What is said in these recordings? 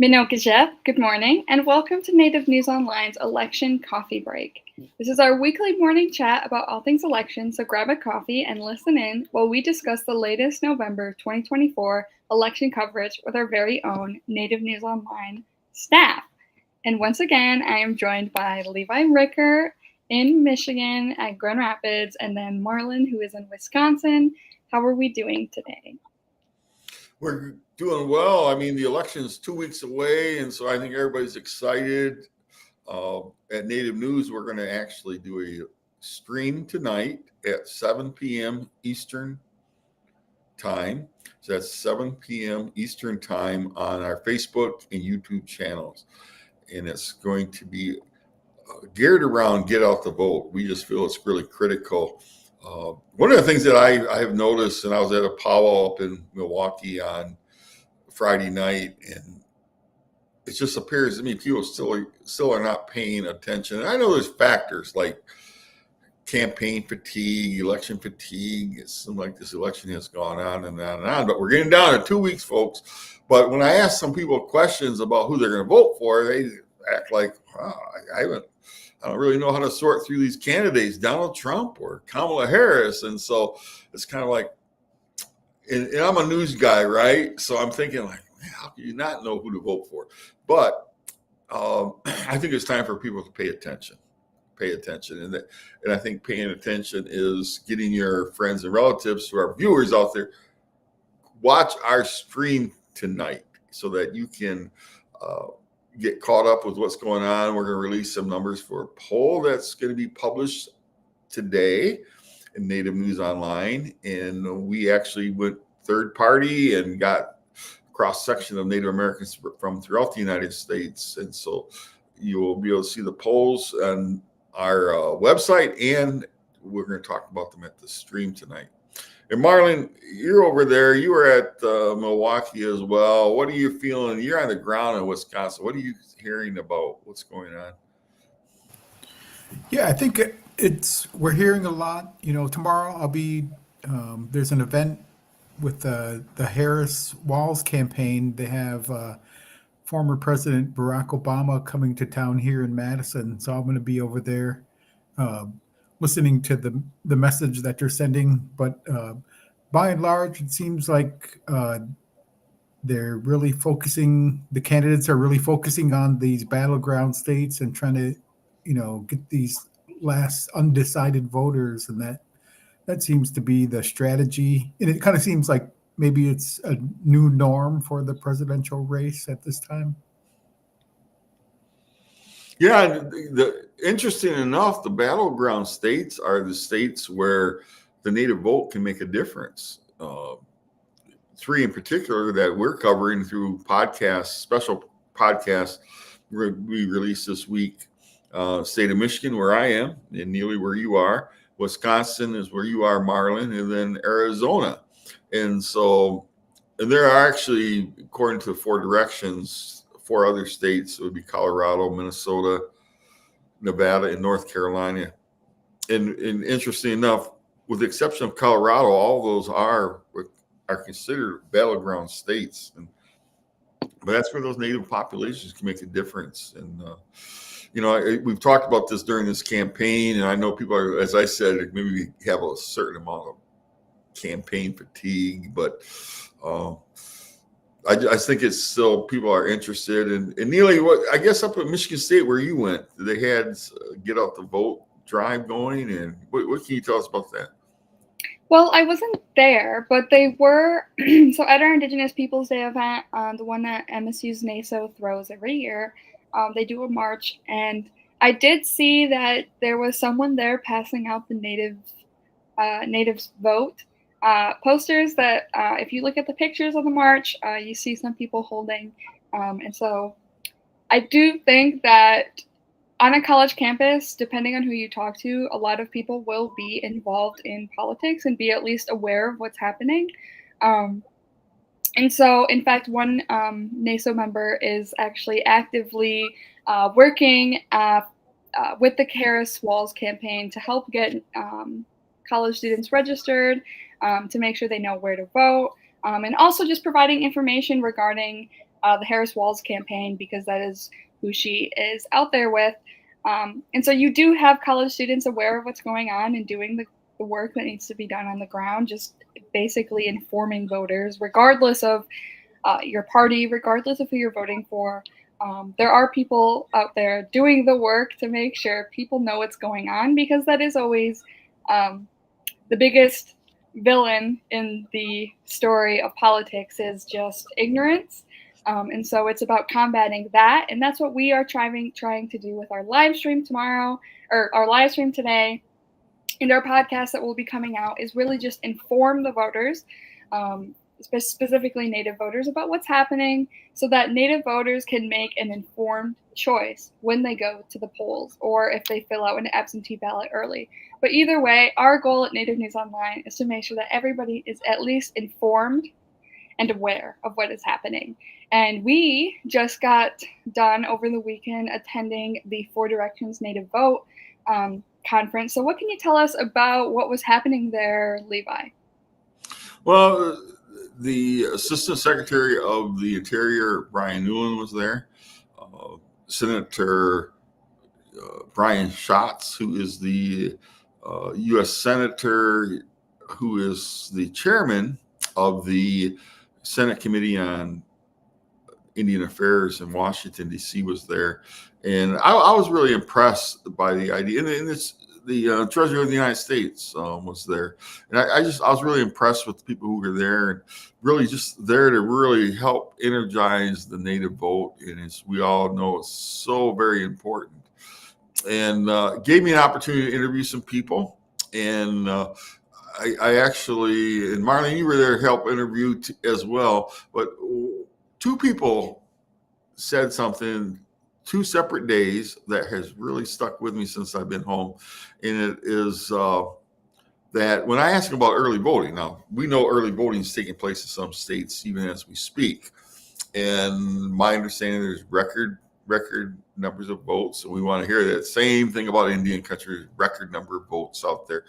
Minoka Jeff, good morning, and welcome to Native News Online's Election Coffee Break. This is our weekly morning chat about all things election, so grab a coffee and listen in while we discuss the latest November 2024 election coverage with our very own Native News Online staff. And once again, I am joined by Levi Ricker in Michigan at Grand Rapids, and then Marlon, who is in Wisconsin. How are we doing today? We're doing well. I mean, the election's 2 weeks away, and so I think everybody's excited. At Native News, we're going to actually do a stream tonight at 7 p.m. Eastern time. So that's 7 p.m. Eastern time on our Facebook and YouTube channels. And it's going to be geared around get out the vote. We just feel it's really critical. One of the things that I have noticed, and I was at a powwow up in Milwaukee on Friday night, and it just appears to me people still are not paying attention. And I know there's factors like campaign fatigue, election fatigue. It seems like this election has gone on and on and on, but we're getting down to 2 weeks, folks. But when I ask some people questions about who they're going to vote for, they act like, wow, I don't really know how to sort through these candidates, Donald Trump or Kamala Harris. And so it's kind of like, and I'm a news guy, right? So I'm thinking like, man, how can you not know who to vote for? But I think it's time for people to pay attention. And I think paying attention is getting your friends and relatives, who are viewers out there, watch our stream tonight so that you can get caught up with what's going on. We're going to release some numbers for a poll that's going to be published today in Native News Online. And we actually went third party and got cross section of Native Americans from throughout the United States. And so you will be able to see the polls on our website, and we're going to talk about them at the stream tonight. And Marlon, you're over there. You were at Milwaukee as well. What are you feeling? You're on the ground in Wisconsin. What are you hearing about what's going on? Yeah, I think we're hearing a lot. Tomorrow I'll be there's an event with the Harris Walls campaign. They have former President Barack Obama coming to town here in Madison, so I'm going to be over there listening to the message that they're sending. But by and large, it seems like they're really focusing. The candidates are really focusing on these battleground states and trying to, get these last undecided voters, and that seems to be the strategy. And it kind of seems like maybe it's a new norm for the presidential race at this time. Yeah, interesting enough, the battleground states are the states where the native vote can make a difference. Three in particular that we're covering through podcasts, special podcasts we released this week. State of Michigan, where I am, and Neely, where you are. Wisconsin is where you are, Marlon, and then Arizona. And so, and there are actually, according to the four directions, four other states. It would be Colorado, Minnesota, Nevada, and North Carolina. And interesting enough, with the exception of Colorado, all those are considered battleground states. But that's where those native populations can make a difference. And we've talked about this during this campaign, and I know people are, as I said, maybe have a certain amount of campaign fatigue, but I think it's still people are interested. And Neely, I guess up at Michigan State where you went, they had get out the vote drive going, and what can you tell us about that? Well, I wasn't there, but they were. So at our Indigenous Peoples Day event, the one that MSU's NASO throws every year, they do a march, and I did see that there was someone there passing out the natives vote posters. That if you look at the pictures of the march, you see some people holding, and so I do think that on a college campus, depending on who you talk to, a lot of people will be involved in politics and be at least aware of what's happening. And so, in fact, one NASO member is actually actively working with the Harris Walls campaign to help get college students registered, to make sure they know where to vote, and also just providing information regarding the Harris-Walz campaign, because that is who she is out there with. And so you do have college students aware of what's going on and doing the work that needs to be done on the ground, just basically informing voters, regardless of your party, regardless of who you're voting for. There are people out there doing the work to make sure people know what's going on, because that is always the biggest villain in the story of politics is just ignorance. And so it's about combating that. And that's what we are trying to do with our live stream tomorrow, or our live stream today. And our podcast that will be coming out is really just inform the voters, specifically Native voters, about what's happening, so that Native voters can make an informed choice when they go to the polls, or if they fill out an absentee ballot early. But either way, our goal at Native News Online is to make sure that everybody is at least informed and aware of what is happening. And we just got done over the weekend attending the Four Directions Native Vote conference. So what can you tell us about what was happening there, Levi? Well, the Assistant Secretary of the Interior, Brian Newland, was there. Senator Brian Schatz, who is the U.S. Senator, who is the chairman of the Senate Committee on Indian Affairs in Washington, D.C., was there. And I was really impressed by the idea. And it's the Treasurer of the United States was there. And I was really impressed with the people who were there, and really just there to really help energize the Native vote. And as we all know, it's so very important. And gave me an opportunity to interview some people. And I actually, and Marlene, you were there to help interview as well. But two people said something 2 separate days that has really stuck with me since I've been home. And it is that when I ask about early voting, now we know early voting is taking place in some states even as we speak. And my understanding, there's record numbers of votes. And we want to hear that same thing about Indian country, record number of votes out there.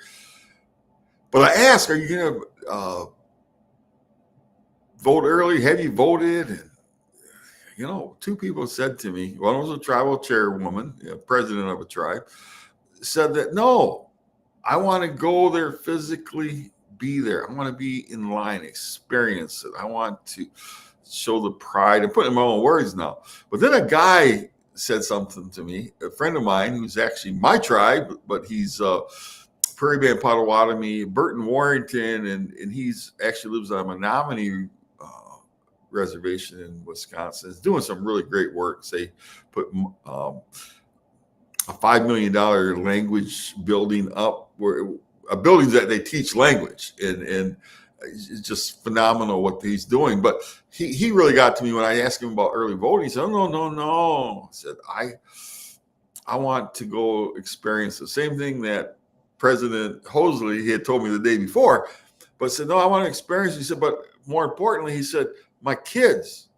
But I ask, are you going to vote early? Have you voted? And, you know, two people said to me, one was a tribal chairwoman, president of a tribe, said that, no, I want to go there physically, be there. I want to be in line, experience it. I want to show the pride, and put it in my own words now. But then a guy said something to me, a friend of mine who's actually my tribe, but he's Prairie Band Potawatomi, Burton Warrington, and he's actually lives on a Menominee reservation in Wisconsin. Is doing some really great work. They put a $5 million language building up, where a building that they teach language, and it's just phenomenal what he's doing. But he really got to me when I asked him about early voting. He said, "Oh, no." I said, I want to go experience the same thing that President Hoseley, he had told me the day before, but said, no, I want to experience it. He said, but more importantly, he said, my kids,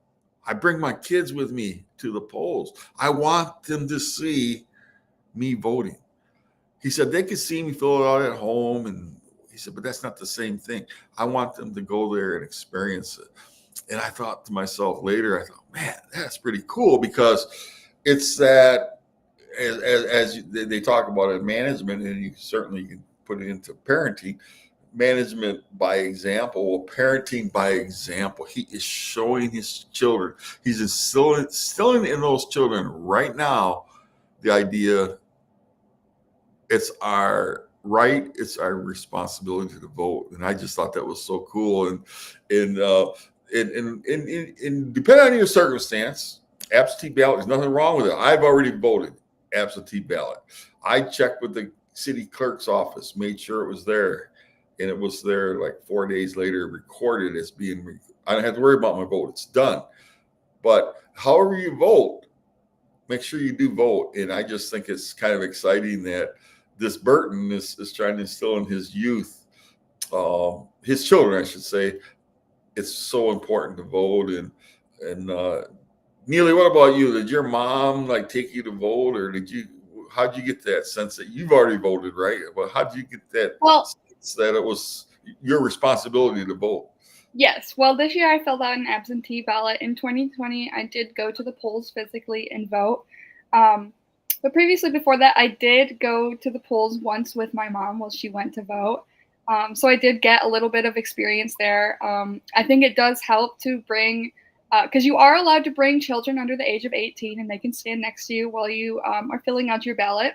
I bring my kids with me to the polls. I want them to see me voting. He said, they could see me fill it out at home. And he said, but that's not the same thing. I want them to go there and experience it. And I thought to myself later, I thought, man, that's pretty cool, because it's that, as they talk about it, management, and you certainly can put it into parenting, management by example, parenting by example. He is showing his children, he's instilling in those children right now the idea it's our right, it's our responsibility to vote. And I just thought that was so cool. And depending on your circumstance, absentee ballot, there's nothing wrong with it. I've already voted absentee ballot. I checked with the city clerk's office, made sure it was there, and it was there like 4 days later, recorded as being. I don't have to worry about my vote; it's done. But however you vote, make sure you do vote. And I just think it's kind of exciting that this Burton is trying to instill in his youth, his children, I should say, it's so important to vote. And Neely, what about you? Did your mom take you to vote, or how'd you get that sense that you've already voted, right? Well, how'd you get that sense that it was your responsibility to vote? Yes. Well, this year I filled out an absentee ballot. In 2020, I did go to the polls physically and vote. Um, but previously, before that, I did go to the polls once with my mom while she went to vote. So I did get a little bit of experience there. I think it does help to bring, because you are allowed to bring children under the age of 18 and they can stand next to you while you are filling out your ballot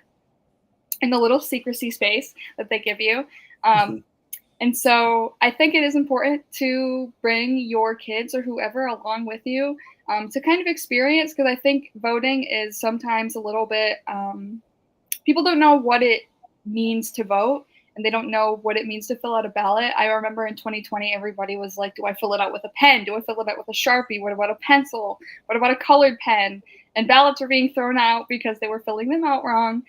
in the little secrecy space that they give you. And so I think it is important to bring your kids or whoever along with you to kind of experience, because I think voting is sometimes a little bit, people don't know what it means to vote and they don't know what it means to fill out a ballot. I remember in 2020, everybody was like, do I fill it out with a pen? Do I fill it out with a Sharpie? What about a pencil? What about a colored pen? And ballots were being thrown out because they were filling them out wrong.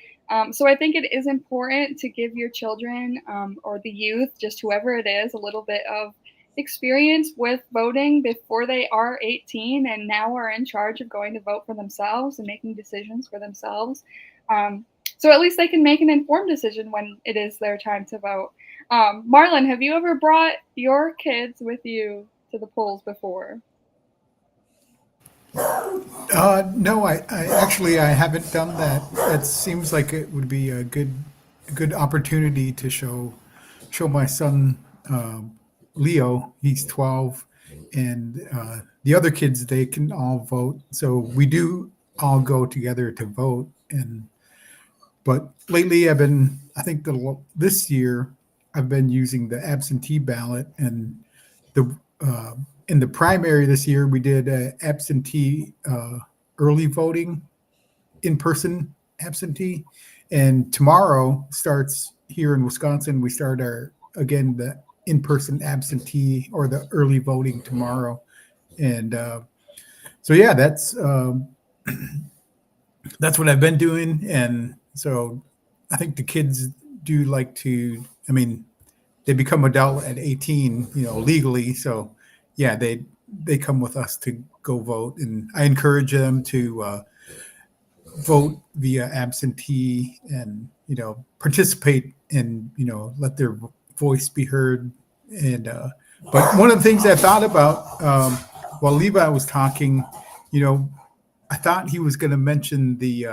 So I think it is important to give your children or the youth, just whoever it is, a little bit of experience with voting before they are 18 and now are in charge of going to vote for themselves and making decisions for themselves. So at least they can make an informed decision when it is their time to vote. Marlon, have you ever brought your kids with you to the polls before? No, I actually I haven't done that. It seems like it would be a good opportunity to show my son Leo. He's 12, and the other kids they can all vote. So we do all go together to vote. And but lately I think this year I've been using the absentee ballot, and the in the primary this year we did absentee early voting, in person absentee, and tomorrow starts here in Wisconsin. We start the in person absentee or the early voting tomorrow, and so yeah, that's what I've been doing, and so I think the kids do like to. I mean, they become adult at 18, legally. So yeah, they come with us to go vote, and I encourage them to vote via absentee and participate and let their voice be heard. And but one of the things I thought about while Levi was talking, I thought he was going to mention the.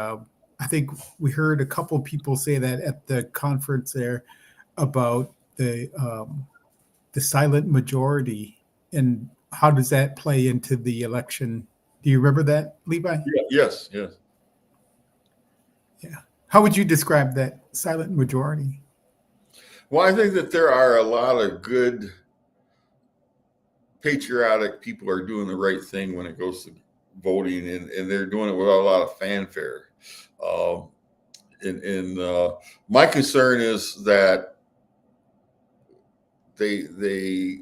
I think we heard a couple of people say that at the conference there about the silent majority, and how does that play into the election? Do you remember that, Levi? Yeah, yes. Yeah. How would you describe that silent majority? Well, I think that there are a lot of good, patriotic people who are doing the right thing when it goes to voting, and they're doing it without a lot of fanfare. My concern is that they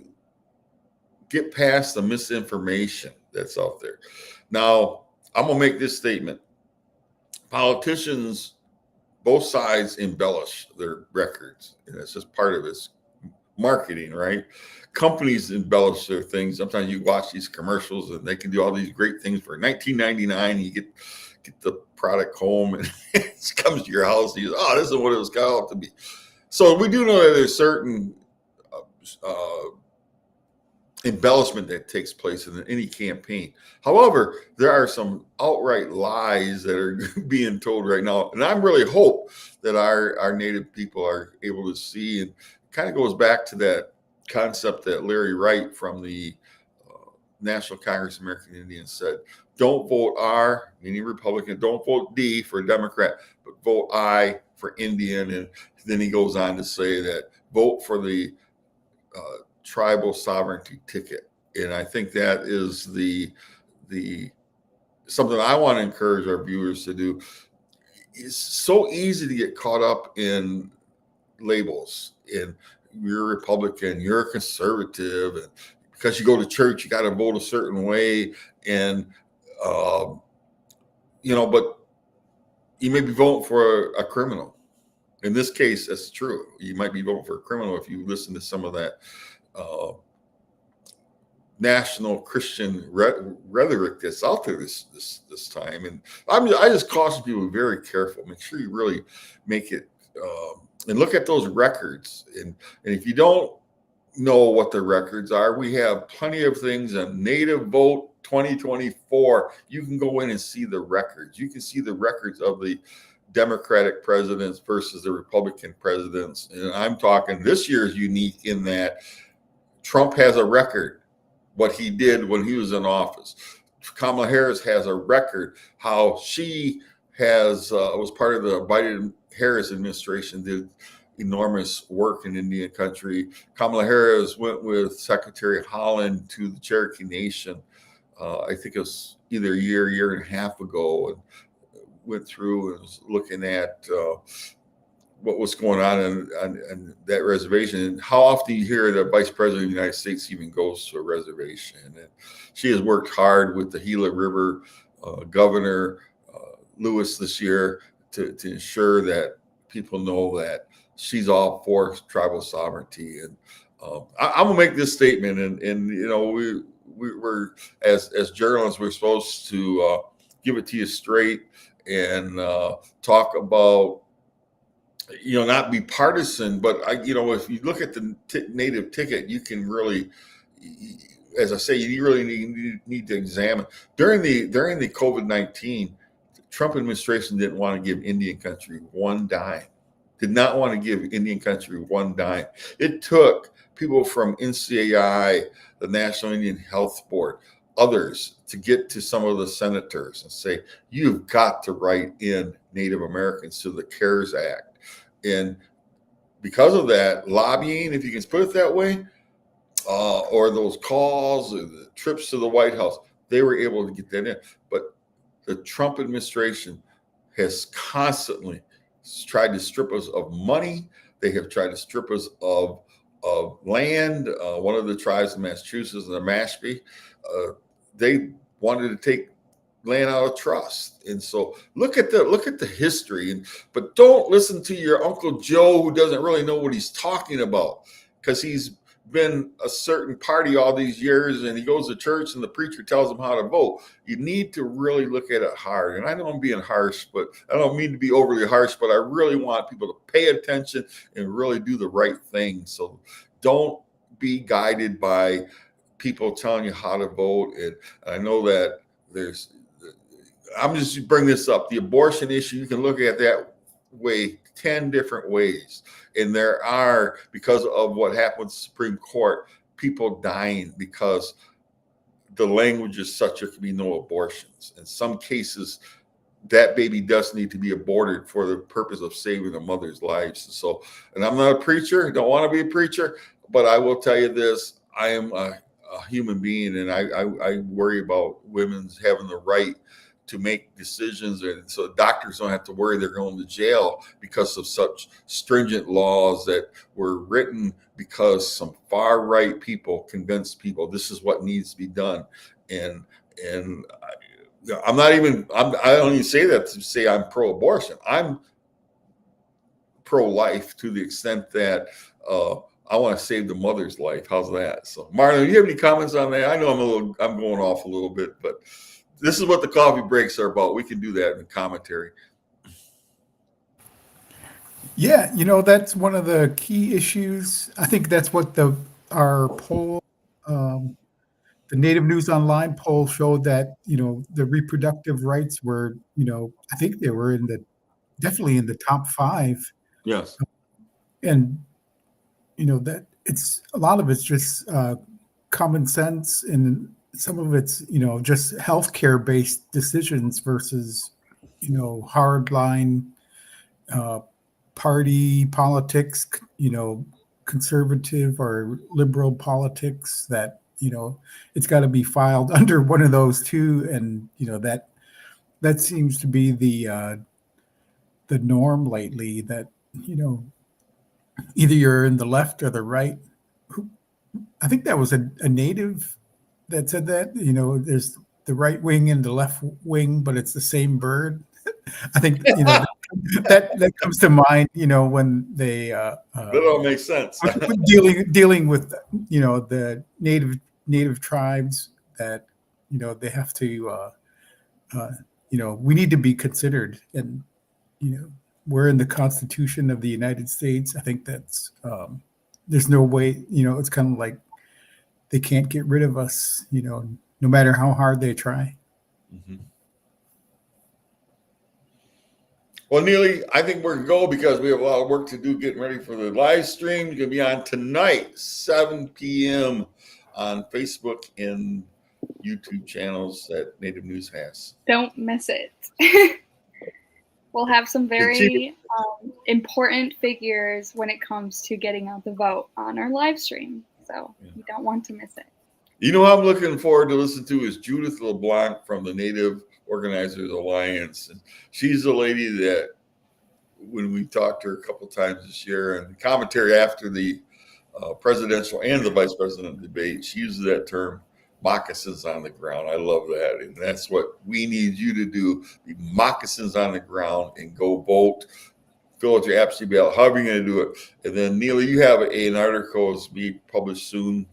get past the misinformation that's out there. Now, I'm gonna make this statement: politicians, both sides, embellish their records, and it's just part of its marketing, right? Companies embellish their things. Sometimes you watch these commercials and they can do all these great things for $19.99. You get the product home and it comes to your house. And you go, oh, this is what it was called to be. So we do know that there's certain embellishment that takes place in any campaign. However, there are some outright lies that are being told right now. And I really hope that our Native people are able to see, and kind of goes back to that concept that Larry Wright from the National Congress of American Indians said: don't vote R, meaning Republican, don't vote D for Democrat, but vote I for Indian. And then he goes on to say that vote for the tribal sovereignty ticket. And I think that is the something I want to encourage our viewers to do. It's so easy to get caught up in labels, and you're a Republican, you're a conservative, and because you go to church, you got to vote a certain way. And, but you may be voting for a criminal. In this case, that's true. You might be voting for a criminal if you listen to some of that national Christian rhetoric that's out there this time. And I just caution people to be very careful. Make sure you really make it and look at those records. And if you don't know what the records are. We have plenty of things on Native Vote 2024. You can go in and see the records. You can see the records of the Democratic presidents versus the Republican presidents. And I'm talking this year is unique in that Trump has a record, what he did when he was in office. Kamala Harris has a record, how she was part of the Biden Harris administration, did enormous work in Indian country. Kamala Harris went with Secretary Holland to the Cherokee Nation. I think it was either a year and a half ago, and went through and was looking at what was going on that reservation, and how often you hear the Vice President of the United States even goes to a reservation. And she has worked hard with the Gila River Governor Lewis this year to ensure that people know that she's all for tribal sovereignty. And I'm gonna make this statement, and you know, we're as journalists, we're supposed to give it to you straight and talk about, you know, not be partisan, but you know, if you look at the native ticket, you can really, as I say, you really need to examine during the COVID-19. Trump administration didn't want to give Indian country one dime. Did not want to give Indian country one dime. It took people from NCAI, the National Indian Health Board, others to get to some of the senators and say, you've got to write in Native Americans to the CARES Act. And because of that, lobbying, if you can put it that way, or those calls or the trips to the White House, they were able to get that in. But the Trump administration has constantly tried to strip us of money. They have tried to strip us of land. One of the tribes in Massachusetts, the Mashpee, they wanted to take land out of trust. And so look at the history, but don't listen to your Uncle Joe who doesn't really know what he's talking about, because he's been a certain party all these years, and he goes to church and the preacher tells him how to vote. You need to really look at it hard. And I know I'm being harsh, but I don't mean to be overly harsh, but I really want people to pay attention and really do the right thing. So don't be guided by people telling you how to vote. And I know that I'm just bring this up, the abortion issue, you can look at that way 10 different ways. And there are, because of what happened with the Supreme Court, people dying because the language is such there can be no abortions. In some cases, that baby does need to be aborted for the purpose of saving a mother's lives. So, and I'm not a preacher, don't want to be a preacher, but I will tell you this, I am a human being, and I worry about women's having the right to make decisions, and so doctors don't have to worry they're going to jail because of such stringent laws that were written because some far right people convinced people this is what needs to be done. And I don't even say that to say I'm pro-abortion. I'm pro-life to the extent that I want to save the mother's life. How's that? So, Marlon, do you have any comments on that? I know I'm going off a little bit, but this is what the coffee breaks are about. We can do that in commentary. Yeah, you know, that's one of the key issues. I think that's what our poll, the Native News Online poll showed, that, you know, the reproductive rights were, you know, I think they were definitely in the top 5. Yes. And, you know, that it's a lot of it's just common sense, and some of it's, you know, just healthcare based decisions versus, you know, hardline party politics, you know, conservative or liberal politics, that, you know, it's got to be filed under one of those two. And, you know, that seems to be the norm lately, that, you know, either you're in the left or the right. I think that was a native that said that, you know, there's the right wing and the left wing, but it's the same bird. I think, you know, that comes to mind, you know, when they that all makes sense. dealing with, you know, the native tribes, that, you know, they have to, you know, we need to be considered. And, you know, we're in the Constitution of the United States. I think that's there's no way, it's kind of like they can't get rid of us, no matter how hard they try. Mm-hmm. Well, Neely, I think we're going to go because we have a lot of work to do getting ready for the live stream. You're going to be on tonight, 7 p.m. on Facebook and YouTube channels that Native News has. Don't miss it. We'll have some very important figures when it comes to getting out the vote on our live stream. So you don't want to miss it. You know, I'm looking forward to listen to is Judith LeBlanc from the Native Organizers Alliance. And she's the lady that when we talked to her a couple of times this year and commentary after the presidential and the vice president debate, she uses that term, moccasins on the ground. I love that. And that's what we need you to do, be moccasins on the ground and go vote. Fill out your absentee ballot, however you're going to do it. And then, Neely, you have an article that's be published soon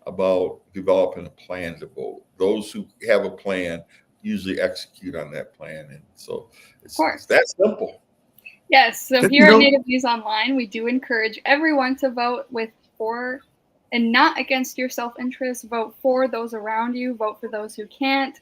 about developing a plan to vote. Those who have a plan usually execute on that plan. And so it's that simple. Yes. So here at Native News Online, we do encourage everyone to vote for and not against your self-interest. Vote for those around you. Vote for those who can't.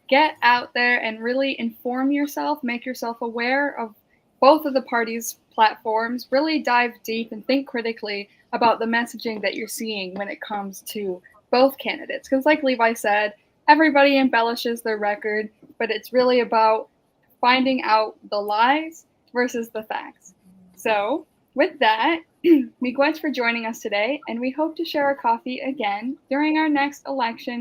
Get out there and really inform yourself. Make yourself aware of both of the parties' platforms. Really dive deep and think critically about the messaging that you're seeing when it comes to both candidates. Because like Levi said, everybody embellishes their record, but it's really about finding out the lies versus the facts. So with that, miigwech for joining us today, and we hope to share our coffee again during our next election.